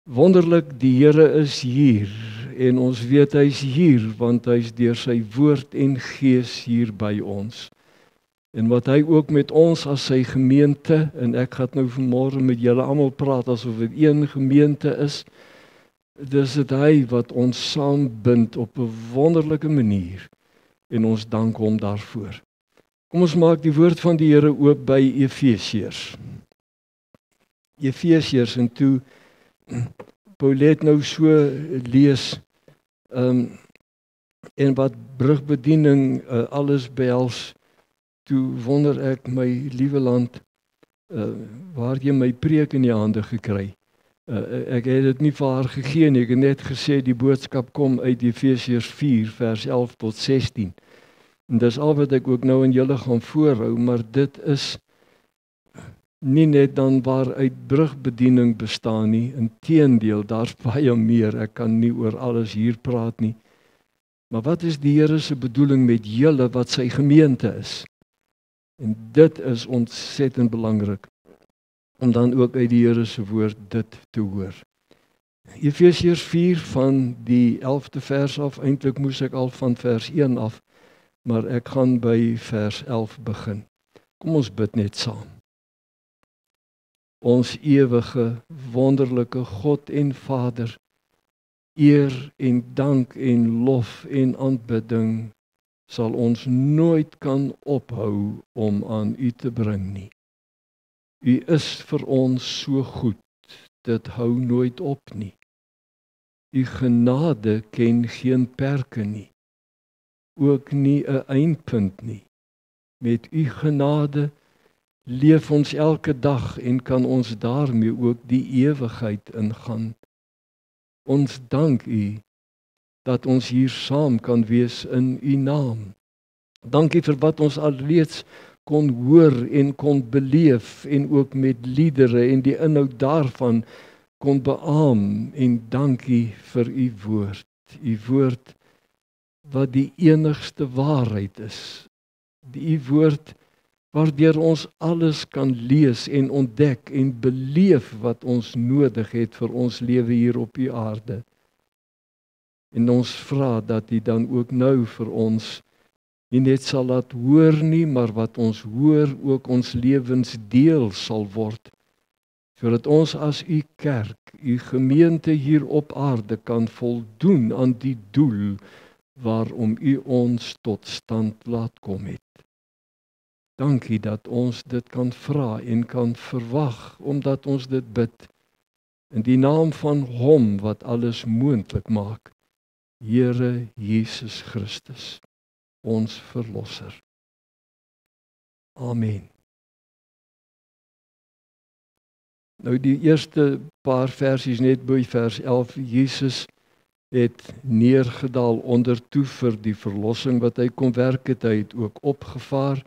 Wonderlik, die Here is hier en ons weet hy is hier want hy is deur sy woord en gees hier by ons. En wat hy ook met ons as sy gemeente, en ek gaan nou vanmôre met julle almal praat asof dit een gemeente is, dis dit hy wat ons saambind op 'n wonderlike manier en ons dank hom daarvoor. Kom ons maak die woord van die Here oop by Efesiërs. Efesiërs, en toe Paulet nou so lees en wat brugbediening alles behels, toe wonder ek, my liewe land, waar jy my preek in die hande gekry. Ek het dit nie vir haar gegee nie, ek het net gesê die boodskap kom uit Efesiërs 4 vers 11 tot 16. En dis al wat ek ook nou aan julle gaan voorhou, maar dit is nie net dan waaruit brugbediening bestaan nie, inteendeel, daar's baie meer, ek kan nie oor alles hier praat nie. Maar wat is die Here se bedoeling met julle wat sy gemeente is? En dit is ontsettend belangrik, om dan ook uit die Here se woord dit te hoor. Efesiërs 4 van die 11de vers af, eintlik moes ek al van vers 1 af, maar ek gaan by vers 11 begin. Kom ons bid net saam. Ons ewige, wonderlike God en Vader, eer en dank en lof en aanbidding sal ons nooit kan ophou om aan U te bring nie. U is vir ons so goed, dit hou nooit op nie. U genade ken geen perke nie, ook nie 'n eindpunt nie. Met U genade leef ons elke dag en kan ons daarmee ook die ewigheid ingaan. Ons dank U dat ons hier saam kan wees in U naam. Dankie vir wat ons alreeds kon hoor en kon beleef en ook met liedere en die inhoud daarvan kon beamoen, en dankie vir U woord wat die enigste waarheid is, U woord waardeur ons alles kan lees en ontdek en beleef wat ons nodig het vir ons lewe hier op die aarde. En ons vra dat U dan ook nou vir ons nie net sal laat hoor nie, maar wat ons hoor ook ons lewens deel sal word, sodat ons as U kerk, U gemeente hier op aarde kan voldoen aan die doel waarom U ons tot stand laat kom het. Dankie dat ons dit kan vra en kan verwag, omdat ons dit bid in die naam van Hom wat alles moontlik maak, Here Jesus Christus, ons Verlosser. Amen. Nou die eerste paar versies net by vers 11, Jesus het neergedaal ondertoe vir die verlossing wat hy kom werk het, hy het ook opgevaar.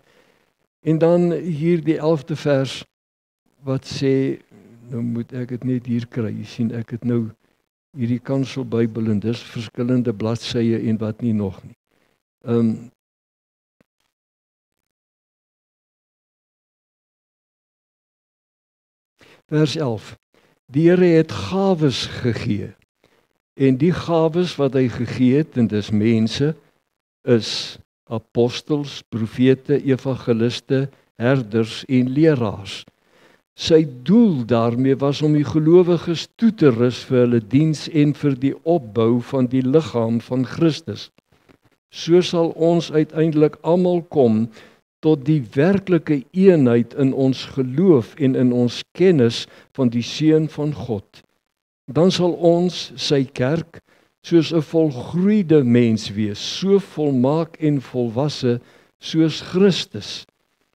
En dan hier die 11de vers wat sê, nou moet ek dit net hier kry, jy sien ek het nou hierdie Kansel Bybel en dis verskillende bladsye en wat nie nog nie. Vers 11. Die Here het gawes gegee. En die gawes wat hy gegee het, en dis mense, is apostels, profete, evangeliste, herders en leraars. Sy doel daarmee was om die gelowiges toe te rus vir hulle diens en vir die opbou van die liggaam van Christus. So sal ons uiteindelik almal kom tot die werklike eenheid in ons geloof en in ons kennis van die Seun van God. Dan sal ons, sy kerk, soos 'n volgroeide mens wees, so volmaak en volwasse soos Christus.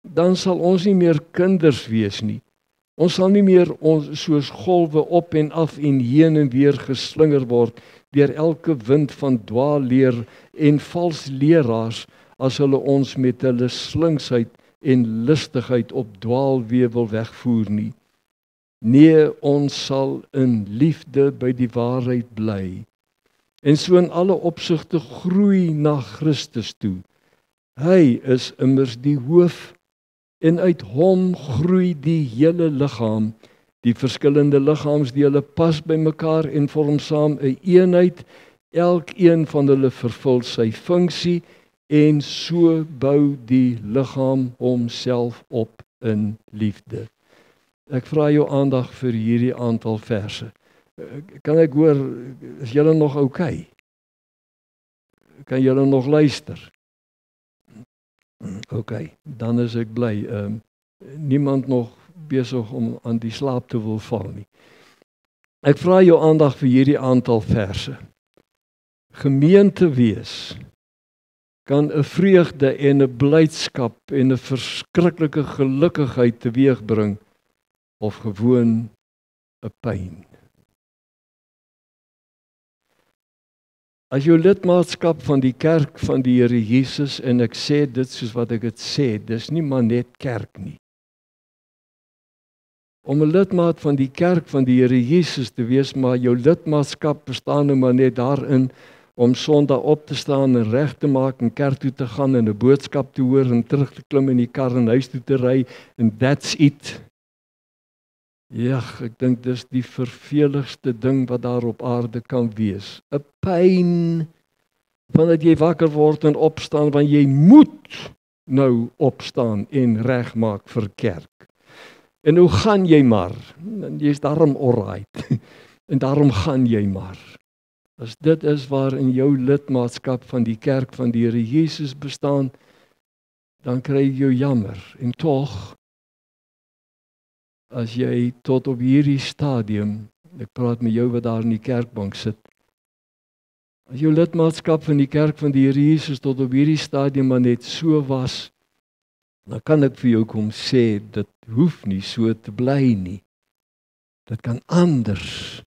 Dan sal ons nie meer kinders wees nie. Ons sal nie meer soos golwe op en af en heen en weer geslinger word deur elke wind van dwaalleer en vals leraars as hulle ons met hulle slinksheid en listigheid op dwaalweë wil wegvoer nie. Nee, ons sal in liefde by die waarheid bly en so in alle opsigte groei na Christus toe. Hy is immers die hoof en uit hom groei die hele liggaam, Die verskillende liggaamsdele pas by mekaar en vorm saam 'n eenheid. Elkeen van hulle vervul sy funksie en so bou die liggaam homself op in liefde. Ek vra jou aandag vir hierdie aantal verse. Kan ek hoor, is julle nog okay? Kan julle nog luister? Okay, dan is ek bly. Niemand nog besig om aan die slaap te wil val nie. Ek vra jou aandag vir hierdie aantal verse. Gemeente wees kan 'n vreugde en 'n blydskap en 'n verskriklike gelukkigheid teweegbring of gewoon 'n pyn. As jou lidmaatskap van die kerk van die Here Jesus, en ek sê dit soos wat ek dit sê, dis nie maar net kerk nie. Om 'n lidmaat van die kerk van die Here Jesus te wees, maar jou lidmaatskap bestaan nou maar net daarin om Sondag op te staan en reg te maak en kerk toe te gaan en 'n boodskap te hoor en terug te klim in die kar en huis toe te ry en that's it. Ja, ek dink dis die verveligste ding wat daar op aarde kan wees. 'n Pyn wanneer jy wakker word en opstaan, want jy moet nou opstaan en regmaak vir kerk. En hoe gaan jy maar? Jy's daarom alright. En daarom gaan jy maar. As dit is waar in jou lidmaatskap van die kerk van die Here Jesus bestaan, dan kry jy jou jammer. En tog, as jy tot op hierdie stadium, ek praat met jou wat daar in die kerkbank sit, as jou lidmaatskap van die kerk van die Here Jesus tot op hierdie stadium maar net so was, dan kan ek vir jou kom sê, dit hoef nie so te bly nie. Dit kan anders.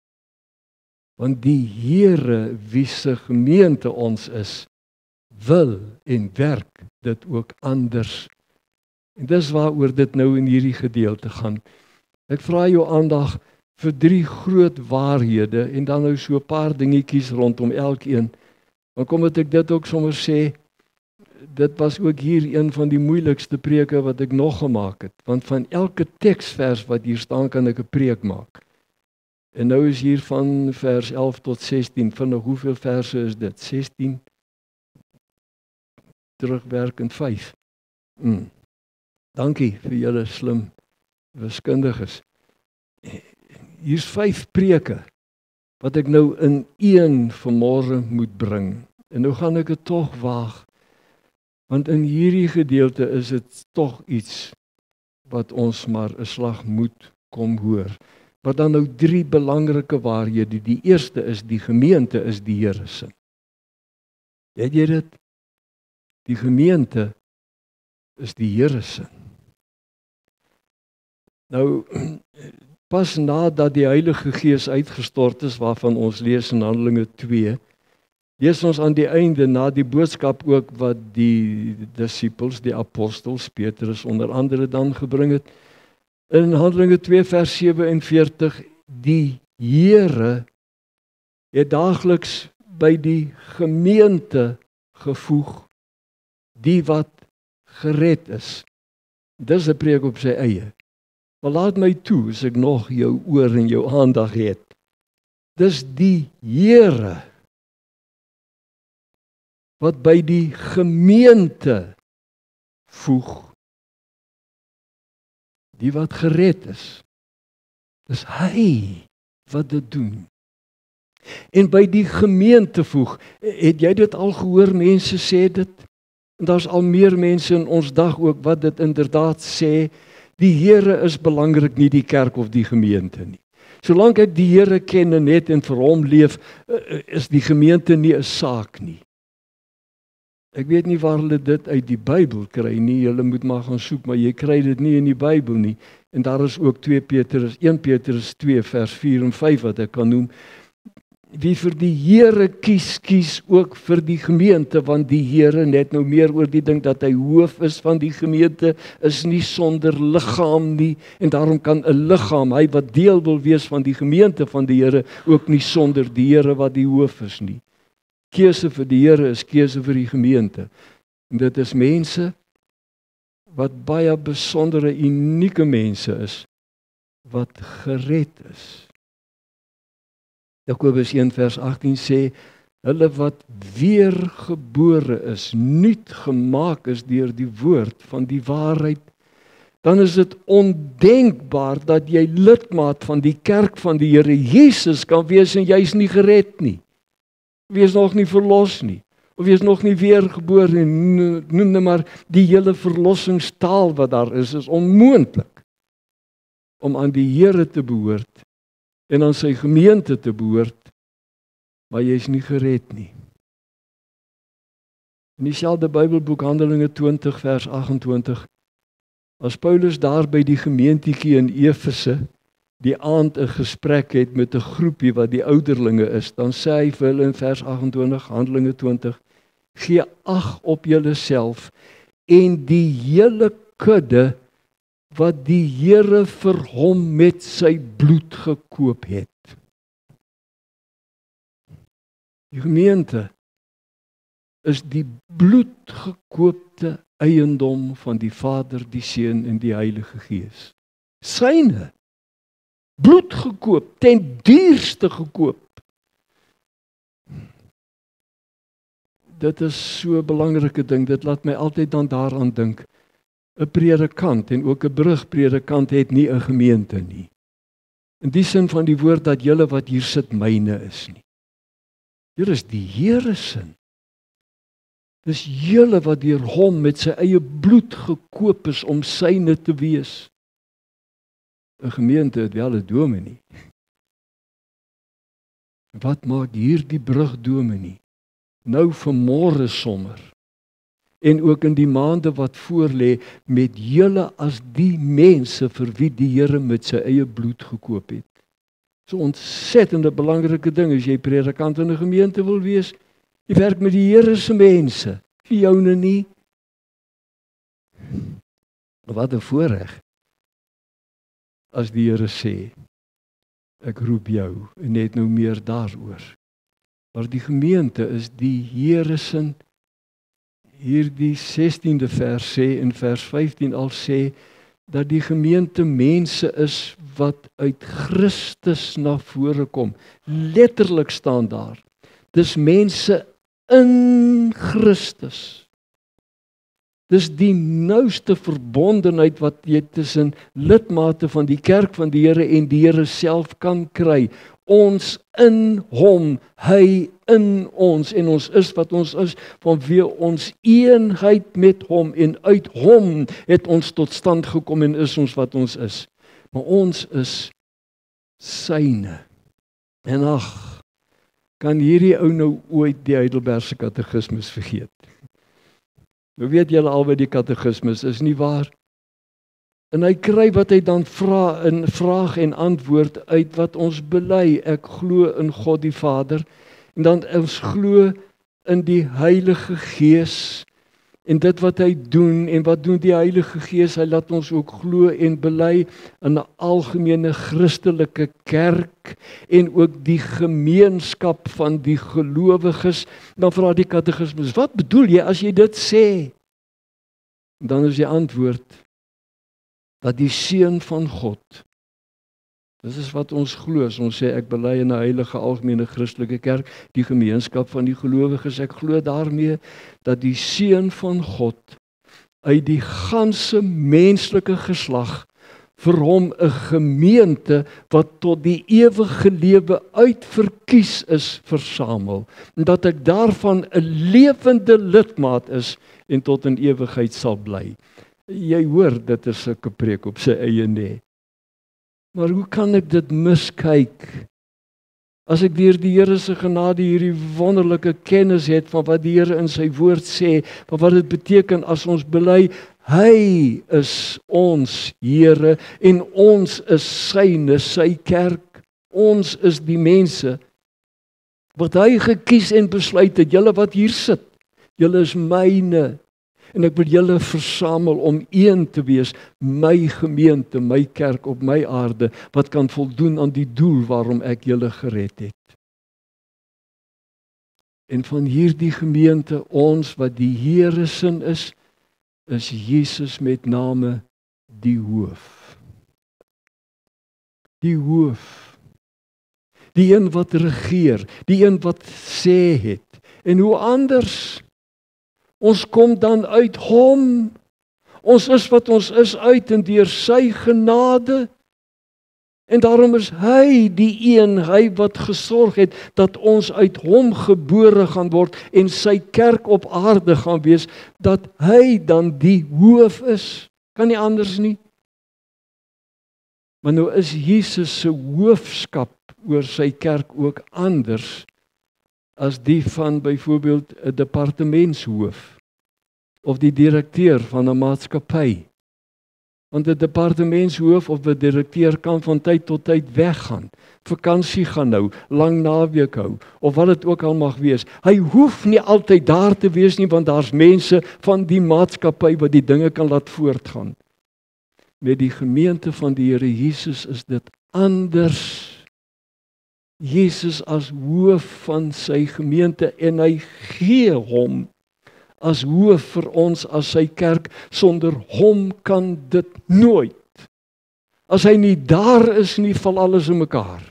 Want die Here wie se gemeente ons is, wil en werk dit ook anders. En dis waaroor dit nou in hierdie gedeelte gaan. Ek vra jou aandag vir 3 groot waarhede en dan nou so 'n paar dingetjies rondom elkeen. Dan kom ek dit ook sommer sê, dit was ook hier een van die moeilikste preke wat ek nog gemaak het, want van elke teksvers wat hier staan kan ek 'n preek maak. En nou is hier van vers 11 tot 16, vinnig, hoeveel verse is dit? 16, terugwerkend 5. Dankie vir julle slim wiskundiges. Hier's 5 preke wat ek nou in een vanmôre moet bring. En nou gaan ek dit tog waag, want in hierdie gedeelte is dit tog iets wat ons maar 'n slag moet kom hoor. Wat dan nou 3 belangrike waarhede. Die eerste is die gemeente is die Here se. Weet jy dit? Die gemeente is die Here se. Nou, pas nadat die Heilige Gees uitgestort is, waarvan ons lees in Handelinge 2, lees ons aan die einde, na die boodskap ook wat die disippels, die apostels, Petrus onder andere dan gebring het, in Handelinge 2 vers 47, die Here het daagliks by die gemeente gevoeg, die wat gered is. Dis 'n preek op sy eie. Maar laat my toe, as ek nog jou oor en jou aandag het. Dis die Here wat by die gemeente voeg, die wat gered is. Dis hy wat dit doen. En by die gemeente voeg, het jy dit al gehoor, mense sê dit? En daar's al meer mense in ons dag ook wat dit inderdaad sê, die Here is belangrik, nie die kerk of die gemeente nie. Solank ek die Here ken en net en vir hom leef, is die gemeente nie 'n saak nie. Ek weet nie waar hulle dit uit die Bybel kry nie, hulle moet maar gaan soek, maar jy kry dit nie in die Bybel nie. En daar is ook 1 Petrus 2 vers 4 en 5 wat ek kan noem. Wie vir die Here kies ook vir die gemeente, want die Here, net nou meer oor die ding dat hy hoof is van die gemeente, is nie sonder liggaam nie, en daarom kan 'n liggaam, hy wat deel wil wees van die gemeente van die Here, ook nie sonder die Here wat die hoof is nie. Keuse vir die Here is keuse vir die gemeente. En dit is mense wat baie besondere, unieke mense is, wat gered is. Jakobus 1 vers 18 sê, hulle wat weergebore is, nuut gemaak is deur die woord van die waarheid, dan is dit ondenkbaar dat jy lidmaat van die kerk van die Here Jesus kan wees en jy is nie gered nie. Jy is nog nie verlos nie. Of jy is nog nie weergebore nie. Noem net maar die hele verlossingstaal wat daar is onmoontlik om aan die Here te behoort en aan sy gemeente te behoort, maar jy is nie gered nie. In dieselfde Bybelboek Handelinge 20 vers 28, as Paulus daar by die gemeentetjie in Efese die aand 'n gesprek het met 'n groepie wat die ouderlinge is, dan sê hy vir hulle in vers 28, Handelinge 20, gee ag op julleself en die hele kudde wat die Here vir hom met sy bloed gekoop het. Die gemeente is die bloedgekoopte eiendom van die Vader, die Seun en die Heilige Gees. Syne. Bloed gekoop, ten duurste gekoop. Dit is so 'n belangrike ding, dit laat my altyd dan daaraan dink. 'n Predikant en ook 'n brugpredikant het nie 'n gemeente nie. In die sin van die woord dat julle wat hier sit myne is nie. Hier is die Here se. Dis julle wat deur hom met sy eie bloed gekoop is om syne te wees. 'n Gemeente het wel 'n dominee. Wat maak hierdie brugdominee nou vanmôre sommer en ook in die maande wat voorlê met julle as die mense vir wie die Here met sy eie bloed gekoop het? So 'n ontsettende belangrike ding as jy predikant in 'n gemeente wil wees. Jy werk met die Here se mense, nie joune nie. Wat 'n voorreg. As die Here sê, ek roep jou en net nou meer daaroor. Maar die gemeente is die Here se. Hierdie 16de vers sê in vers 15 al sê dat die gemeente mense is wat uit Christus na vore kom. Letterlik staan daar. Dis mense in Christus. Dis die nouste verbondenheid wat jy tussen lidmate van die kerk van die Here en die Here self kan kry. Ons in hom, hy in ons en ons is wat ons is vanweë ons eenheid met hom en uit hom het ons tot stand gekom en is ons wat ons is. Maar ons is syne. En ag, kan hierdie ou nou ooit die Heidelbergse katekismes vergeet? Nou weet julle al wat die katekismes is, nie waar? En hy kry wat hy dan vra in vraag en antwoord uit wat ons bely. Ek glo in God die Vader en dan ons glo in die Heilige Gees en dit wat hy doen en wat doen die Heilige Gees? Hy laat ons ook glo en bely in 'n algemene Christelike kerk en ook die gemeenskap van die gelowiges. Dan vra die katekismus, wat bedoel jy as jy dit sê? En dan is die antwoord dat die Seun van God, dis is wat ons glo, ons sê ek bely in 'n heilige algemene Christelike kerk, die gemeenskap van die gelowiges, ek glo daarmee dat die Seun van God uit die ganse menslike geslag vir hom 'n gemeente wat tot die ewige lewe uitverkies is versamel, en dat ek daarvan 'n lewende lidmaat is en tot in ewigheid sal bly. Jy hoor, dit is 'n preek op sy eie nie. Maar hoe kan ek dit miskyk? As ek deur die Here se genade hierdie wonderlike kennis het van wat die Here in sy woord sê, van wat dit beteken as ons bely, hy is ons Here en ons is syne, sy kerk. Ons is die mense wat hy gekies en besluit het, julle wat hier sit, julle is myne. En ek wil julle versamel om een te wees, my gemeente, my kerk op my aarde, wat kan voldoen aan die doel waarom ek julle gered het. En van hierdie gemeente, ons wat die Here se is Jesus met name die hoof. die hoof, die een wat regeer, die een wat sê het. En hoe anders? Ons kom dan uit hom. Ons is wat ons is uit en deur sy genade. En daarom is hy die een, hy wat gesorg het dat ons uit hom gebore gaan word en sy kerk op aarde gaan wees, dat hy dan die hoof is. Kan nie anders nie. Maar nou is Jesus se hoofskap oor sy kerk ook anders as die van byvoorbeeld 'n departementshoof of die direkteur van 'n maatskappy. Want 'n departementshoof of 'n direkteur kan van tyd tot tyd weggaan, vakansie gaan hou, lang naweek hou, of wat dit ook al mag wees. Hy hoef nie altyd daar te wees nie, want daar's mense van die maatskappy wat die dinge kan laat voortgaan. Met die gemeente van die Here Jesus is dit anders. Jesus as hoof van sy gemeente en hy gee hom as hoof vir ons as sy kerk. Sonder hom kan dit nooit. As hy nie daar is nie, val alles in mekaar.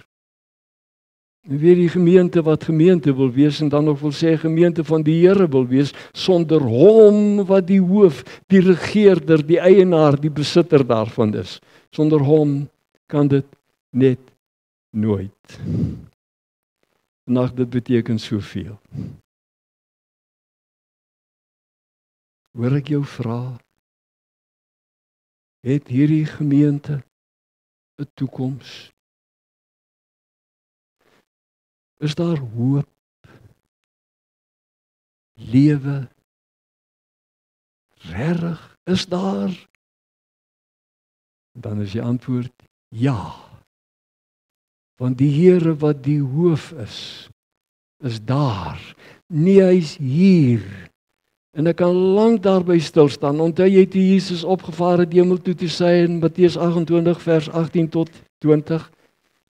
En weer die gemeente wat gemeente wil wees en dan nog wil sê gemeente van die Here wil wees, sonder hom wat die hoof, die regeerder, die eienaar, die besitter daarvan is. Sonder hom kan dit net nooit. Vandag dit beteken soveel. Hoor ek jou vra, het hierdie gemeente 'n toekoms? Is daar hoop, lewe, regtig, is daar? Dan is die antwoord ja. Want die Here wat die hoof is daar. Nee, hy's hier. En ek kan lank daarby stil staan. Onthou jy toe Jesus opgevaar het hemel toe te sê in Matteus 28 vers 18 tot 20.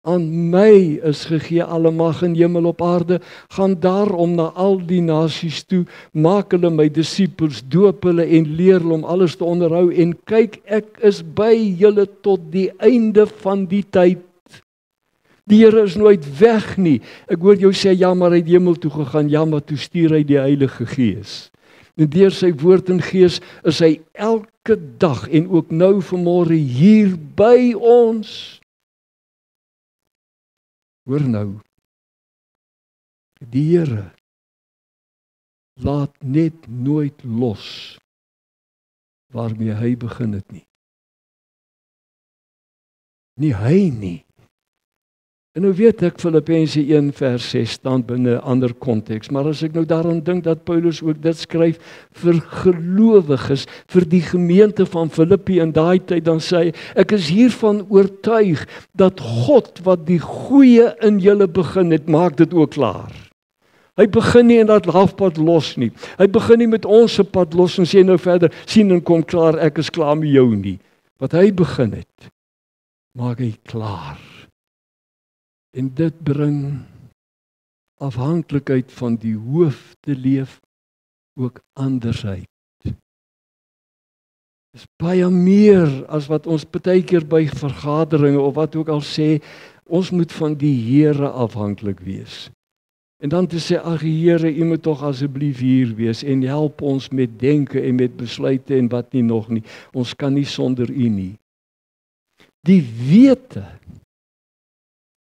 Aan my is gegee alle mag in hemel op aarde, gaan daarom na al die nasies toe, maak hulle my disippels, doop hulle en leer hulle om alles te onderhou en kyk, ek is by julle tot die einde van die tyd. Die Here is nooit weg nie. Ek hoor jou sê, ja, maar hy het hemel toe gegaan, ja, maar toe stuur hy die Heilige Gees. En deur sy woord en gees is hy elke dag en ook nou vanmôre hier by ons. Hoor nou, die Here laat net nooit los waarmee hy begin het nie. Nie hy nie. En nou weet ek Filippense 1 vers 6 staan binne 'n ander konteks, maar as ek nou daaraan dink dat Paulus ook dit skryf vir gelowiges, vir die gemeente van Filippi in daai tyd, dan sê hy, ek is hiervan oortuig dat God wat die goeie in julle begin het, maak dit ook klaar. Hy begin nie in dat halfpad los nie. Hy begin nie met ons se pad los en sê nou verder, sien en kom klaar, ek is klaar met jou nie. Wat hy begin het, maak hy klaar. En dit bring afhanklikheid van die hoof te leef ook andersheid. Dis baie meer as wat ons baie keer by vergaderinge of wat ook al sê, ons moet van die Here afhanklik wees. En dan te sê, ag Here, U moet tog asseblief hier wees en help ons met denke en met besluite en wat nie nog nie. Ons kan nie sonder U nie. Die wete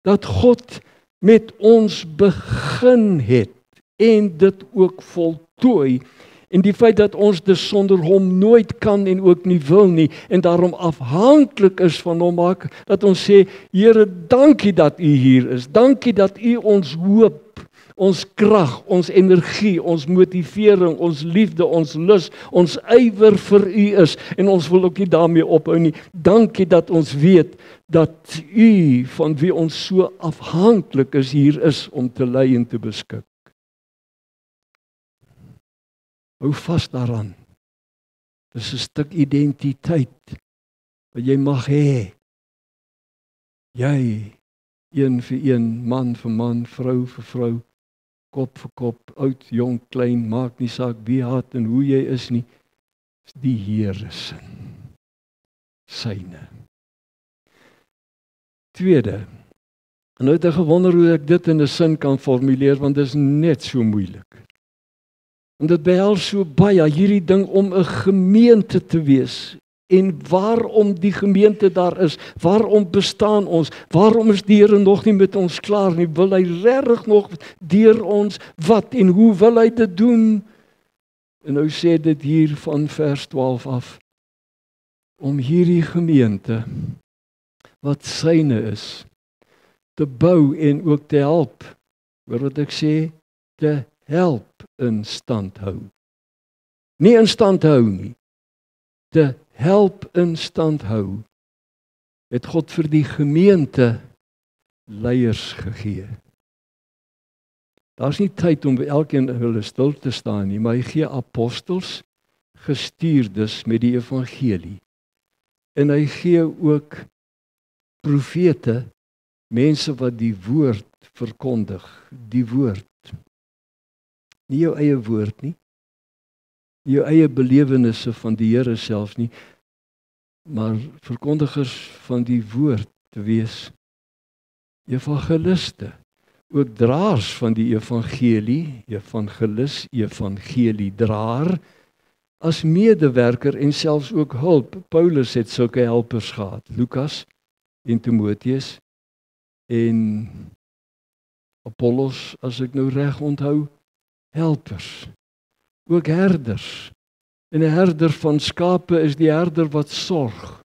dat God met ons begin het en dit ook voltooi, en die feit dat ons dus sonder hom nooit kan en ook nie wil nie, en daarom afhanklik is van hom, maak dat ons sê, Here, dankie dat U hier is, dankie dat U ons hoop, ons krag, ons energie, ons motivering, ons liefde, ons lus, ons ywer vir U is, en ons wil ook nie daarmee ophou nie. Dankie dat ons weet dat U, van wie ons so afhanklik is, hier is om te lei en te beskik. Hou vas daaraan. Dis 'n stuk identiteit wat jy mag hê. Jy, een vir een, man vir man, vrou vir vrou, kop vir kop, oud, jong, klein, maak nie saak wie haat en hoe jy is nie, is die Here se, syne. Tweede, en nou het ek gewonder hoe ek dit in 'n sin kan formuleer, want dit is net so moeilik. En dit behels so baie, hierdie ding om 'n gemeente te wees. En waarom die gemeente daar is, waarom bestaan ons, waarom is die Here nog nie met ons klaar nie, wil hy regtig nog deur ons, wat en hoe wil hy dit doen? En nou sê dit hier van vers 12 af, om hierdie gemeente, wat syne is, te bou en ook te help, hoor wat ek sê, te help in stand hou. Nie in stand hou nie, te help in stand hou, het God vir die gemeente leiers gegee. Daar's nie tyd om elkeen hulle stil te staan nie, maar hy gee apostels, gestuurdes met die evangelie. En hy gee ook profete, mense wat die woord verkondig, die woord. Nie jou eie woord nie, nie jou eie belewennisse van die Here self nie, maar verkondigers van die woord te wees. Evangeliste, ook draers van die evangelie, evangelis, evangeliedraer, as medewerker en selfs ook hulp. Paulus het sulke helpers gehad, Lukas en Timotheus en Apollos, as ek nou reg onthou, helpers. Ook herders. En 'n herder van skape is die herder wat sorg,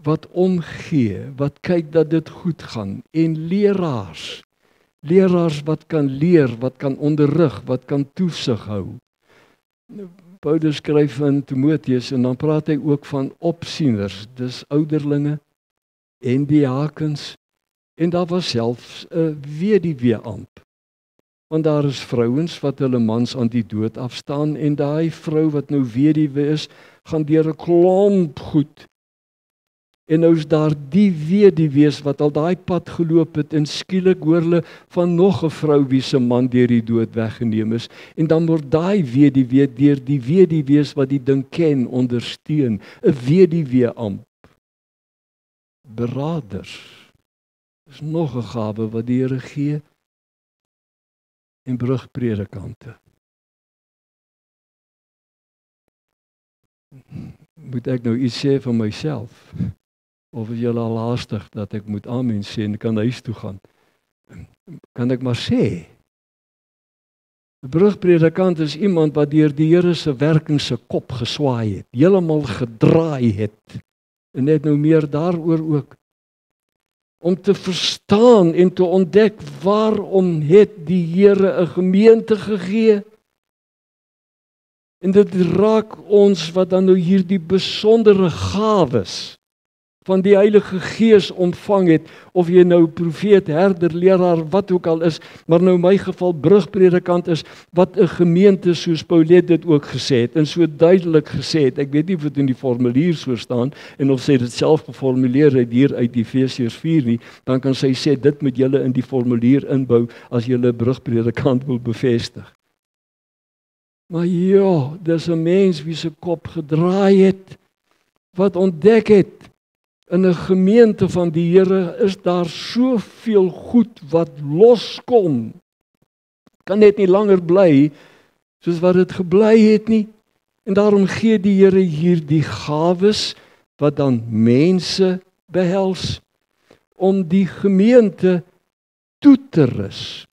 wat omgee, wat kyk dat dit goed gaan. En leraars. Leraars wat kan leer, wat kan onderrig, wat kan toesig hou. Paulus skryf in Timotheus en dan praat hy ook van opsieners, dis ouderlinge en diakens. En daar was selfs 'n weduweeamp. Want daar is vrouens wat hulle mans aan die dood afstaan en daai vrou wat nou weduwee is, gaan deur 'n klomp goed. En nou is daar die weduwees wat al daai pad geloop het en skielik hoor hulle van nog 'n vrou wie se man deur die dood weggeneem is. En dan word daai weduwee deur die weduwees wat die ding ken ondersteun, 'n weduweeamp. Beraders. Is nog 'n gawe wat die Here gee. En brugpredikante. Moet ek nou iets sê van myself? Of is julle al haastig dat ek moet amen sê en kan huis toe gaan? Kan ek maar sê? 'n Brugpredikant is iemand wat deur die Here se werking se kop geswaai het, heeltemal gedraai het. En net nou meer daaroor ook. Om te verstaan en te ontdek waarom het die Here 'n gemeente gegee. En dit raak ons wat dan nou hierdie besondere gawes van die Heilige Gees ontvang het, of jy nou profeet, herder, leraar, wat ook al is, maar nou in my geval brugpredikant is, wat 'n gemeente soos Paulet dit ook gesê het, en so duidelik gesê het, ek weet nie of dit in die formulier so staan, en of sy dit self geformuleer het hier uit Efesiërs 4 nie, dan kan sy sê, dit moet julle in die formulier inbou, as julle 'n brugpredikant wil bevestig. Maar ja, dis 'n mens wie se kop gedraai het, wat ontdek het, in 'n gemeente van die Here is daar soveel goed wat loskom. Kan net nie langer bly soos wat dit gebly het nie. En daarom gee die Here hier die gawes wat dan mense behels om die gemeente toe te rus,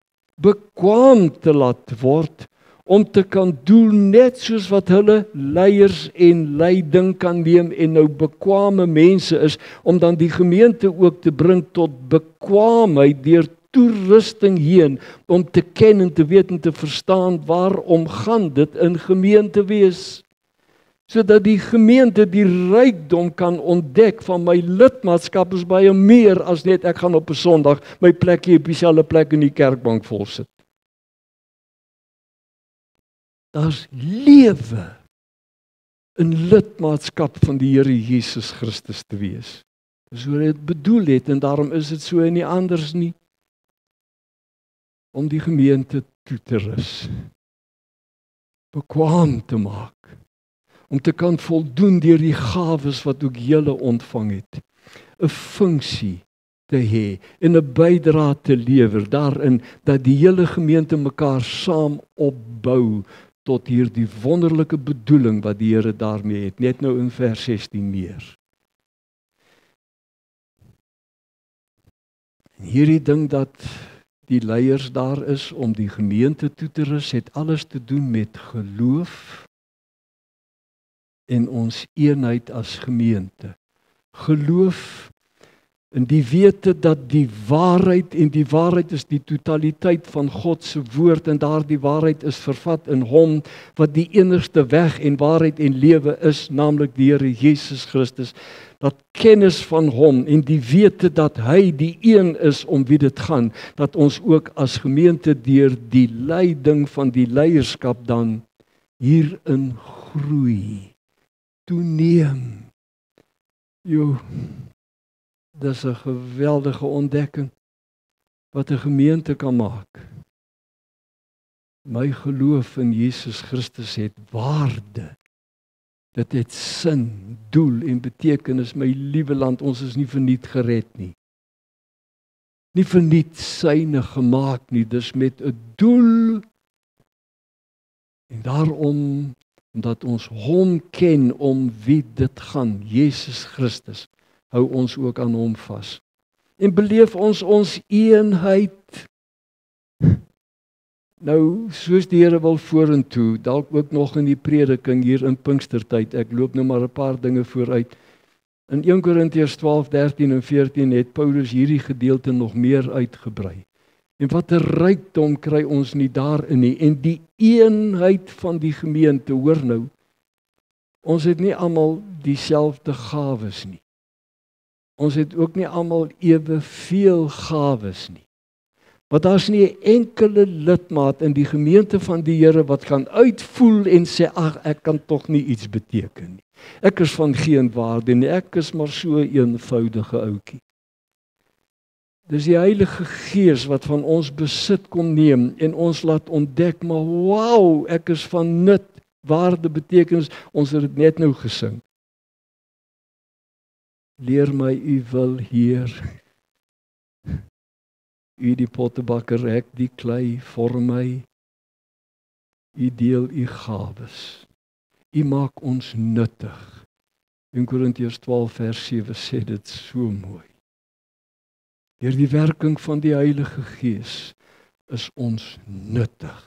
bekwaam te laat word, om te kan doen net soos wat hulle leiers en leiding kan neem en nou bekwame mense is, om dan die gemeente ook te bring tot bekwaamheid deur toerusting heen, om te ken en te weet en te verstaan waarom gaan dit in gemeente wees. Sodat die gemeente die rykdom kan ontdek van my lidmaatskap is baie meer as net ek gaan op 'n Sondag my plekkie op dieselfde plek in die kerkbank vol sit. Daar's lewe in lidmaatskap van die Here Jesus Christus te wees. Dis hoe dit bedoel het en daarom is dit so en nie anders nie. Om die gemeente toe te rus. Bekwaam te maak. Om te kan voldoen deur die gawes wat ook julle ontvang het. 'n funksie te hê en 'n bydrae te lewer daarin dat die hele gemeente mekaar saam opbou tot hierdie wonderlike bedoeling wat die Here daarmee het. Net nou in vers 16 meer. En hierdie ding dat die leiers daar is om die gemeente toe te rus, het alles te doen met geloof en ons eenheid as gemeente. Geloof in die wete dat die waarheid, en die waarheid is die totaliteit van God se woord, en daardie waarheid is vervat in hom wat die enigste weg en waarheid en lewe is, naamlik die Here Jesus Christus. Dat kennis van hom en die wete dat hy die een is om wie dit gaan, dat ons ook as gemeente deur die leiding van die leierskap dan hierin groei, toeneem. Dis 'n geweldige ontdekking wat 'n gemeente kan maak. My geloof in Jesus Christus het waarde. Dit het sin, doel en betekenis. My liewe land, ons is nie verniet gered nie. Nie verniet syne gemaak nie, dis met 'n doel. En daarom, omdat ons hom ken om wie dit gaan, Jesus Christus, hou ons ook aan hom vas. En beleef ons eenheid. Nou, soos die Here wil vorentoe, dalk ook nog in die prediking hier in Pinkstertyd, ek loop nou maar 'n paar dinge vooruit. In 1 Korintiërs 12, 13 en 14 het Paulus hierdie gedeelte nog meer uitgebrei. En wat 'n rykdom kry ons nie daarin nie. En die eenheid van die gemeente, hoor nou, ons het nie almal dieselfde gawes nie. Ons het ook nie almal eweveel gawes nie. Want daar's nie 'n enkele lidmaat in die gemeente van die Here wat gaan uitvoel en sê, ag, ek kan tog nie iets beteken nie. Ek is van geen waarde nie, ek is maar so 'n eenvoudige ouetjie. Dis die Heilige Gees wat van ons besit kom neem en ons laat ontdek, maar wow, ek is van nut, waarde, betekenis. Ons het dit net nou gesing. Leer my u wil, Heer. U die pottebakker, ek die klei, vorm my. U deel u gawes. U maak ons nuttig. In Korintiërs 12 vers 7 sê dit so mooi. Deur die werking van die Heilige Gees is ons nuttig,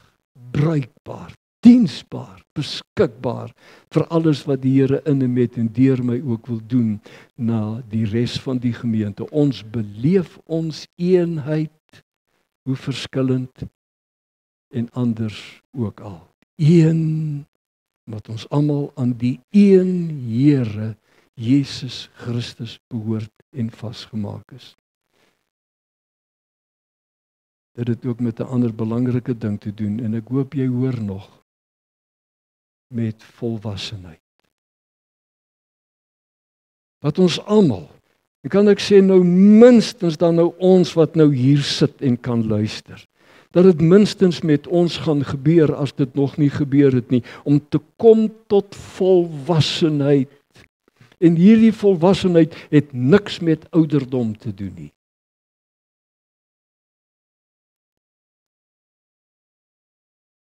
bruikbaar, diensbaar, beskikbaar vir alles wat die Here in en met en deur my ook wil doen na die res van die gemeente. Ons beleef ons eenheid, hoe verskillend en anders ook al. Een, wat ons almal aan die een Here, Jesus Christus behoort en vasgemaak is. Dit het ook met 'n ander belangrike ding te doen, en ek hoop jy hoor nog, met volwassenheid. Wat ons almal, en kan ek sê nou minstens dan nou ons wat nou hier sit en kan luister, dat dit minstens met ons gaan gebeur as dit nog nie gebeur het nie, om te kom tot volwassenheid. En hierdie volwassenheid het niks met ouderdom te doen nie.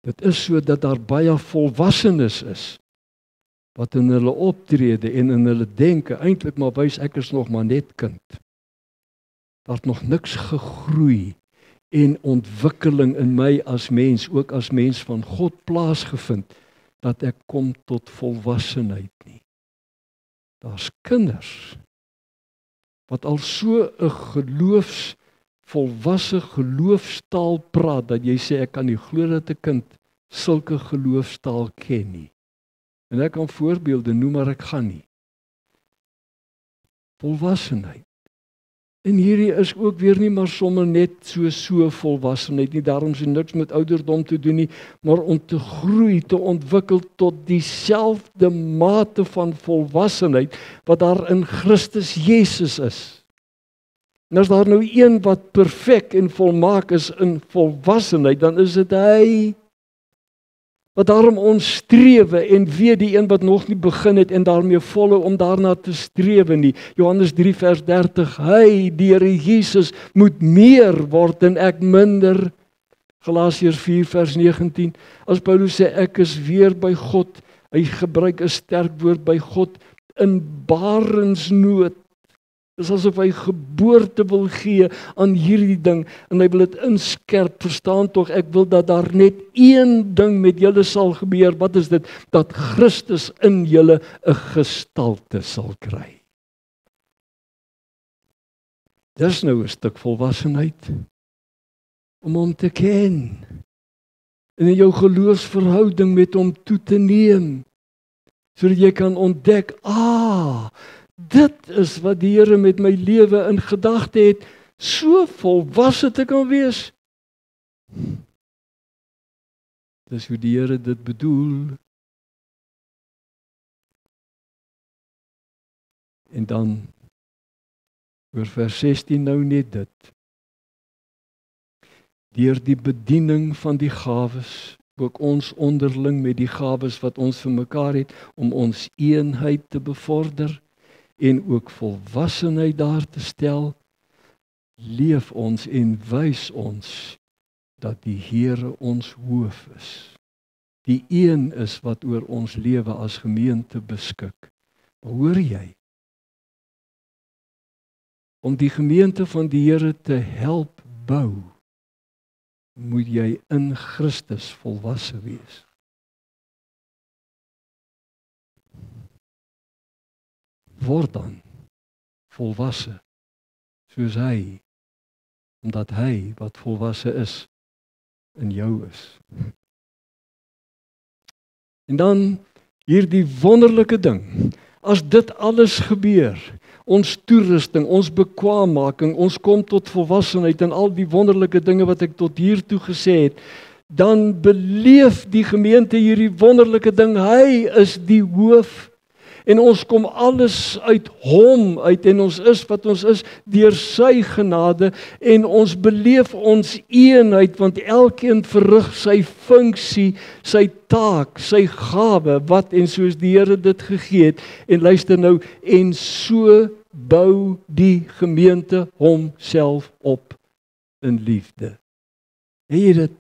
Dit is so dat daar baie volwassenes is, wat in hulle optrede en in hulle denke eintlik maar wys ek is nog maar net kind. Daar het nog niks gegroei en ontwikkeling in my as mens, ook as mens van God plaasgevind, dat ek kom tot volwassenheid nie. Daar's kinders wat al so 'n volwasse geloofstaal praat, dat jy sê, ek kan nie glo dat 'n kind sulke geloofstaal ken nie. En ek kan voorbeelde noem, maar ek gaan nie. Volwassenheid. En hierdie is ook weer nie maar sommer net so volwassenheid nie, daarom is niks met ouderdom te doen nie, maar om te groei, te ontwikkel tot dieselfde mate van volwassenheid, wat daar in Christus Jesus is. En as daar nou een wat perfek en volmaak is in volwassenheid, dan is dit hy. Wat daarom ons strewe en weet die een wat nog nie begin het en daarmee volhou om daarna te strewe nie. Johannes 3 vers 30, hy, die Here Jesus, moet meer word en ek minder. Galasiërs 4 vers 19, as Paulus sê ek is weer by God, hy gebruik 'n sterk woord by God, in barensnood. Dis asof hy geboorte wil gee aan hierdie ding en hy wil dit inskerp, verstaan tog, ek wil dat daar net een ding met julle sal gebeur, wat is dit? Dat Christus in julle 'n gestalte sal kry. Dis nou 'n stuk volwassenheid, om hom te ken, en in jou geloofsverhouding met hom toe te neem, sodat jy kan ontdek, dit is wat die Here met my lewe in gedagte het, so volwasse te kan wees. Dis hoe die Here dit bedoel. En dan, oor vers 16 nou net dit. Deur die bediening van die gawes, ook ons onderling met die gawes wat ons vir mekaar het, om ons eenheid te bevorder, en ook volwassenheid daar te stel, leef ons en wys ons dat die Here ons hoof is. Die een is wat oor ons lewe as gemeente beskik. Maar hoor jy? Om die gemeente van die Here te help bou, moet jy in Christus volwasse wees. Word dan volwasse soos hy, omdat hy wat volwasse is, in jou is. En dan hierdie wonderlike ding, as dit alles gebeur, ons toerusting, ons bekwaammaking, ons kom tot volwassenheid en al die wonderlike dinge wat ek tot hier toe gesê het, dan beleef die gemeente hierdie wonderlike ding, hy is die hoof, en ons kom alles uit hom uit, en ons is wat ons is, deur sy genade, en ons beleef ons eenheid, want elkeen verrig sy funksie, sy taak, sy gawe, wat en soos die Here dit gegee het, en luister nou, en so bou die gemeente homself op in liefde. Het jy dit?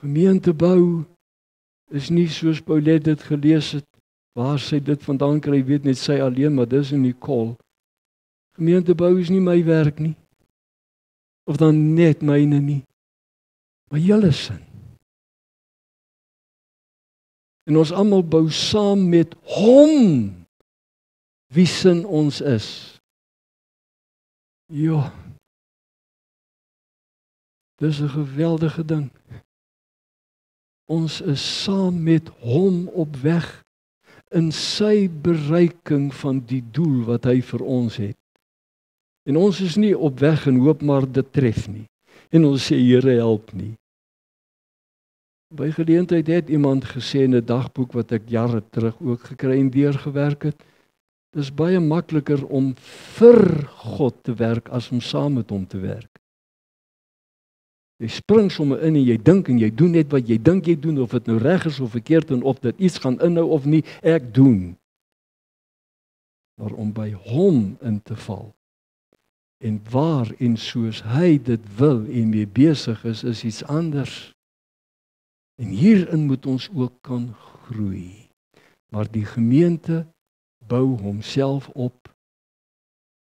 Gemeente bou is nie soos Paulet dit gelees het, waar sy dit vandaan kry, weet net sy alleen, maar dis in die kol. Gemeente bou is nie my werk nie, of dan net myne nie, maar julle sin. En ons almal bou saam met hom, wie sin ons is. Ja, dis 'n geweldige ding. Ons is saam met hom op weg in sy bereiking van die doel wat hy vir ons het. En ons is nie op weg en hoop maar dit tref nie. En ons sê Here help nie. By geleentheid het iemand gesê in 'n dagboek wat ek jare terug ook gekry en deurgewerk het, dis baie makliker om vir God te werk as om saam met hom te werk. Jy spring sommer in en jy dink en jy doen net wat jy dink jy doen, of dit nou reg is of verkeerd en of dit iets gaan inhou of nie, ek doen. Maar om by hom in te val, en waar en soos hy dit wil en mee besig is iets anders. En hierin moet ons ook kan groei. Maar die gemeente bou homself op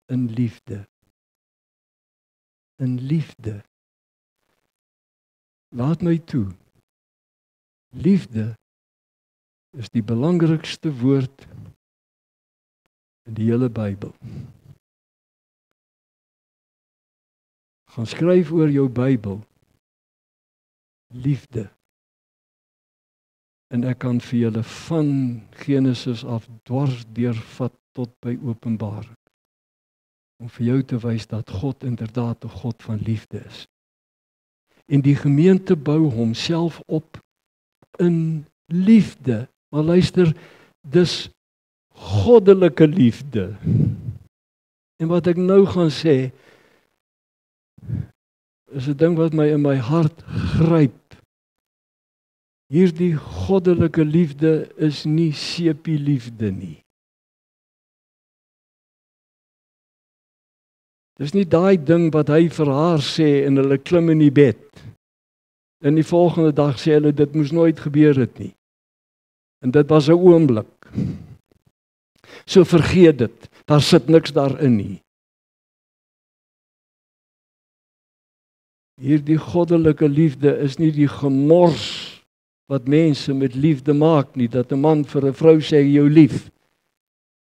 in liefde. In liefde. Laat my toe. Liefde is die belangrikste woord in die hele Bybel. Gaan skryf oor jou Bybel. Liefde. En ek kan vir julle van Genesis af dwars deurvat tot by Openbaring. Om vir jou te wys dat God inderdaad 'n God van liefde is. En die gemeente bou homself op in liefde. Maar luister, dis goddelike liefde. En wat ek nou gaan sê, is 'n ding wat my in my hart gryp. Hierdie goddelike liefde is nie sepieliefde nie. Dis nie daai ding wat hy vir haar sê en hulle klim in die bed. En die volgende dag sê hulle, dit moes nooit gebeur het nie. En dit was 'n oomblik. So vergeet dit, daar sit niks daarin nie. Hierdie goddelike liefde is nie die gemors wat mense met liefde maak nie, dat 'n man vir 'n vrou sê, jou lief,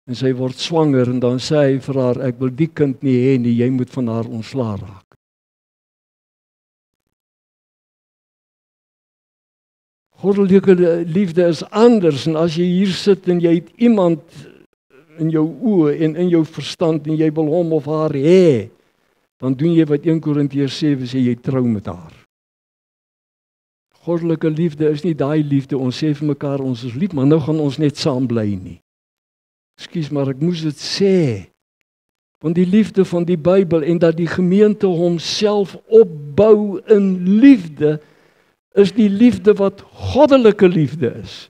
en sy word swanger, en dan sê hy vir haar, ek wil die kind nie hê nie, jy moet van haar ontslaa raak. Goddelike liefde is anders, en as jy hier sit en jy het iemand in jou oë en in jou verstand en jy wil hom of haar hê, dan doen jy wat 1 Korintiërs 7 sê, jy trou met haar. Goddelike liefde is nie daai liefde, ons sê vir mekaar ons is lief, maar nou gaan ons net saam bly nie. Ekskuus, maar ek moes dit sê. Want die liefde van die Bybel en dat die gemeente homself opbou in liefde, is die liefde wat goddelike liefde is.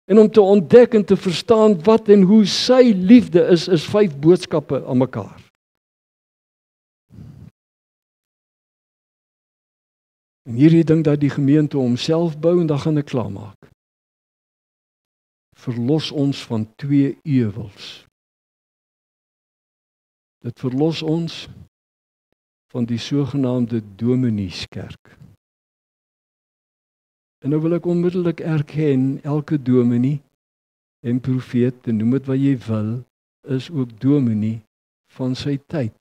En om te ontdek en te verstaan wat en hoe sy liefde is 5 boodskappe aan mekaar. En hierdie ding dat die gemeente homself bou, en dan gaan ek klaarmaak. Verlos ons van 2 ewels. Dit verlos ons van die sogenaamde domineeskerk. En nou wil ek onmiddellik erken, elke dominee en profeet, en noem dit wat jy wil, is ook dominee van sy tyd.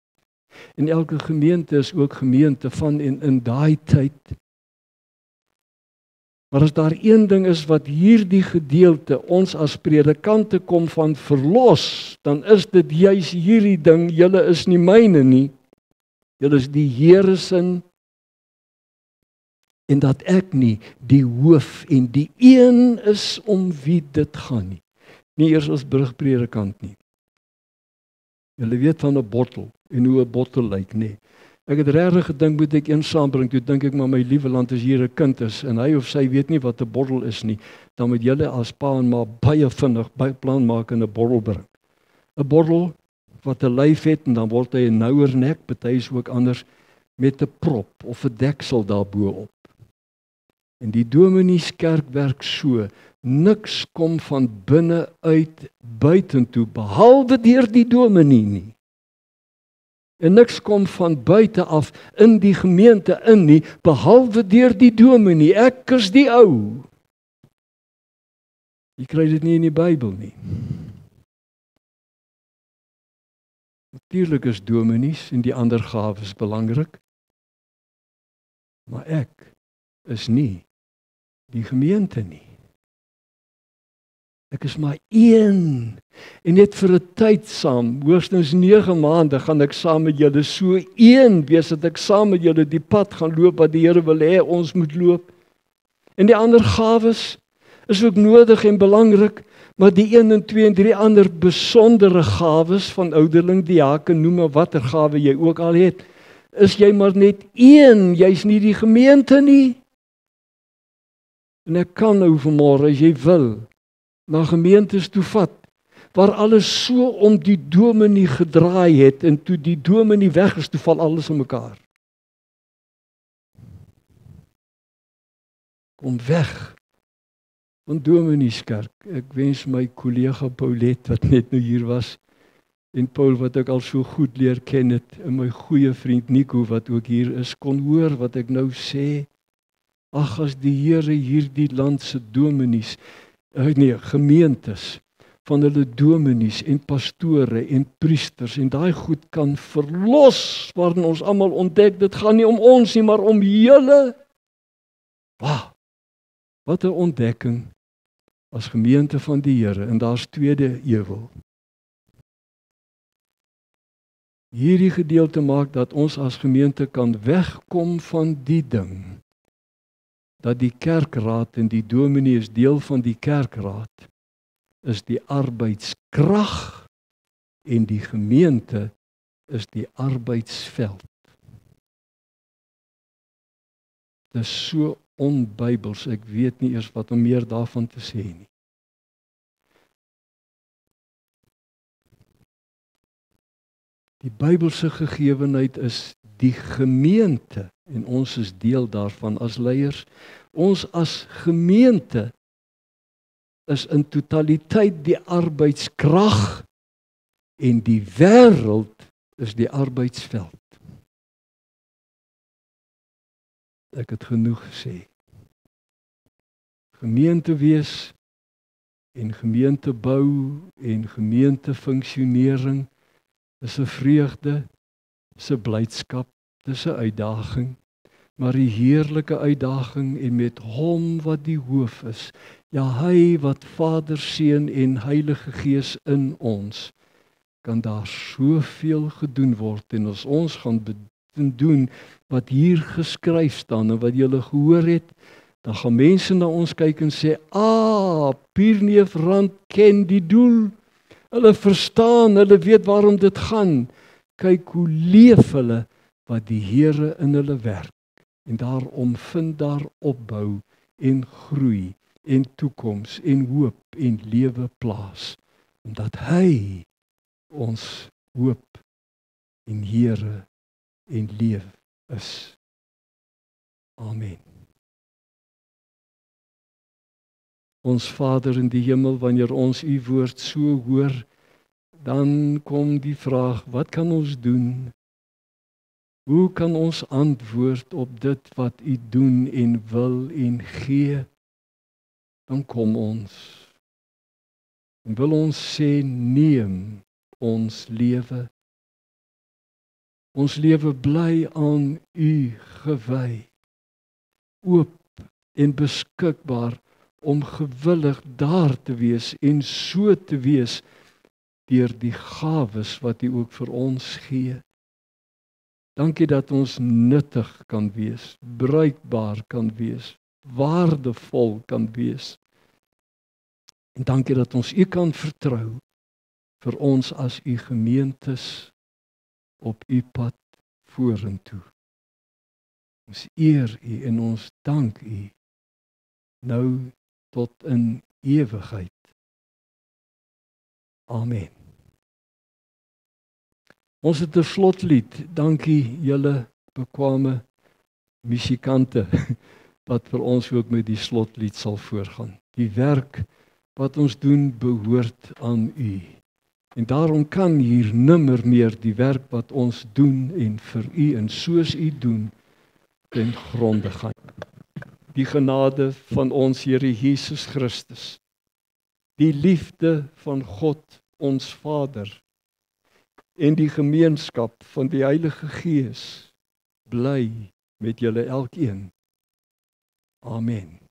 En elke gemeente is ook gemeente van en in daai tyd. Maar as daar een ding is wat hierdie gedeelte ons as predikante kom van verlos, dan is dit juis hierdie ding, julle is nie myne nie, julle is die Here se, en dat ek nie die hoof en die een is om wie dit gaan nie. Nie eers as brugpredikant nie. Julle weet van 'n bottel en hoe 'n bottel lyk, nee. Ek het regtig gedink moet ek een saambring, toe dink ek maar my liewe land, as hier 'n kind is en hy of sy weet nie wat 'n bottel is nie, dan moet julle as pa en ma baie vinnig plan maak en 'n bottel bring. 'n Bottel wat 'n lyf het en dan word hy 'n nouer nek, party is ook anders, met 'n prop of 'n deksel daarbo op. En die domineeskerk werk so, niks kom van binne uit buitentoe, behalwe deur die dominee nie. En niks kom van buite af in die gemeente in nie, behalwe deur die dominee. Ek is die ou. Jy kry dit nie in die Bybel nie. Natuurlik is dominees en die ander gawes belangrik, maar ek is nie die gemeente nie. Ek is maar een, en net vir 'n tyd saam, hoogstens 9 maande, gaan ek saam met julle so een wees, dat ek saam met julle die pad gaan loop wat die Here wil hê ons moet loop. En die ander gawes is ook nodig en belangrik, maar die 1 en 2 en 3 ander besondere gawes van ouderling, diaken, noem maar watter gawe jy ook al het, is jy maar net een, jy's nie die gemeente nie. En ek kan nou vanmôre, as jy wil, na gemeentes toe vat, waar alles so om die dominee gedraai het, en toe die dominee weg is, toe val alles in mekaar. Kom weg van domineeskerk. Ek wens my kollega Paulet, wat net nou hier was, en Paul, wat ek al so goed leer ken het, en my goeie vriend Nico, wat ook hier is, kon hoor wat ek nou sê. Ag, as die Here hierdie land se dominees, gemeentes, van hulle dominees en pastore en priesters, en daai goed kan verlos, waarin ons almal ontdek, dit gaan nie om ons nie, maar om julle. Wow, wat 'n ontdekking as gemeente van die Here, en daar's tweede ewel. Hierdie gedeelte maak dat ons as gemeente kan wegkom van die ding, dat die kerkraad en die dominee is deel van die kerkraad, is die arbeidskrag en die gemeente is die arbeidsveld. Dit is so onbybels. Ek weet nie eers wat om meer daarvan te sê nie. Die Bybelse gegewenheid is die gemeente en ons is deel daarvan as leiers. Ons as gemeente is in totaliteit die arbeidskrag en die wêreld is die arbeidsveld. Ek het genoeg gesê. Gemeente wees en gemeente bou en gemeente funksionering is 'n vreugde, is 'n blydskap, dis 'n uitdaging, maar die heerlike uitdaging en met hom wat die hoof is, ja hy wat Vader, Seun en Heilige Gees in ons, kan daar soveel gedoen word en as ons gaan doen wat hier geskryf staan en wat julle gehoor het, dan gaan mense na ons kyk en sê, Pierneef Rand ken die doel. Hulle verstaan, hulle weet waarom dit gaan. Kyk hoe leef hulle wat die Here in hulle werk. En daarom vind daar opbou en groei en toekoms en hoop en lewe plaas. Omdat hy ons hoop en Here en leef is. Amen. Ons Vader in die hemel, wanneer ons u woord so hoor, dan kom die vraag, wat kan ons doen? Hoe kan ons antwoord op dit wat u doen en wil en gee? Dan kom ons. En wil ons sê, neem ons lewe. Ons lewe bly aan u gewy. Oop en beskikbaar om gewillig daar te wees en so te wees deur die gawes wat u ook vir ons gee. Dankie dat ons nuttig kan wees, bruikbaar kan wees, waardevol kan wees. En dankie dat ons u kan vertrou vir ons as u gemeentes op u pad vorentoe. Ons eer u en ons dank u nou tot in ewigheid. Amen. Ons het 'n slotlied. Dankie julle bekwame musikante wat vir ons ook met die slotlied sal voorgaan. Die werk wat ons doen behoort aan u. En daarom kan hier nimmer meer die werk wat ons doen en vir u en soos u doen ten gronde gaan. Die genade van ons Here Jesus Christus, die liefde van God ons Vader en die gemeenskap van die Heilige Gees bly met julle elkeen. Amen.